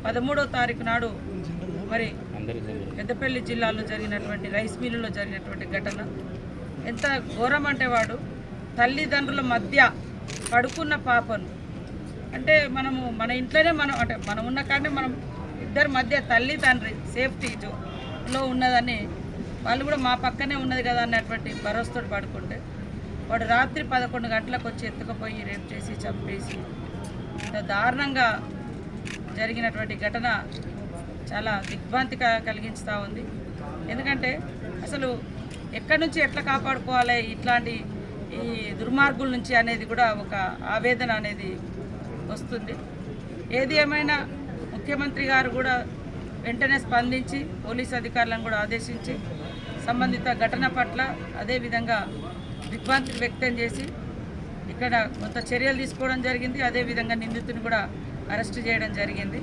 13వ తారీఖు నాడు మరి పెద్దపల్లి జిల్లాలో జరిగినటువంటి రైస్ మిల్లులో జరిగినటువంటి ఘటన ఎంత ఘోరం అంటే వాడు తల్లిదండ్రుల మధ్య పడుకున్న పాపను అంటే మన ఇంట్లోనే మనం ఉన్న కాడనే మనం ఇద్దరి మధ్య తల్లి తండ్రి సేఫ్టీలో ఉన్నదని వాళ్ళు కూడా మా పక్కనే ఉన్నది కదా అన్నటువంటి భరోసాతో పడుకుంటే వాడు రాత్రి 11 గంటలకు వచ్చి ఎత్తుకుపోయి రేప్ చేసి చంపేసి ఇంత దారుణంగా జరిగినటువంటి ఘటన చాలా దిగ్భ్రాంతి కలిగించుతూ ఉంది. ఎందుకంటే అసలు ఎక్కడి నుంచి ఎట్లా కాపాడుకోవాలి ఇట్లాంటి ఈ దుర్మార్గుల నుంచి అనేది కూడా ఒక ఆవేదన అనేది వస్తుంది. ఏది ఏమైనా ముఖ్యమంత్రి గారు కూడా వెంటనే స్పందించి పోలీసు అధికారులను కూడా ఆదేశించి సంబంధిత ఘటన పట్ల అదేవిధంగా దిగ్భ్రాంతి వ్యక్తం చేసి ఇక్కడ కొంత చర్యలు తీసుకోవడం జరిగింది. అదేవిధంగా నిందితుని కూడా అరెస్ట్ చేయడం జరిగింది.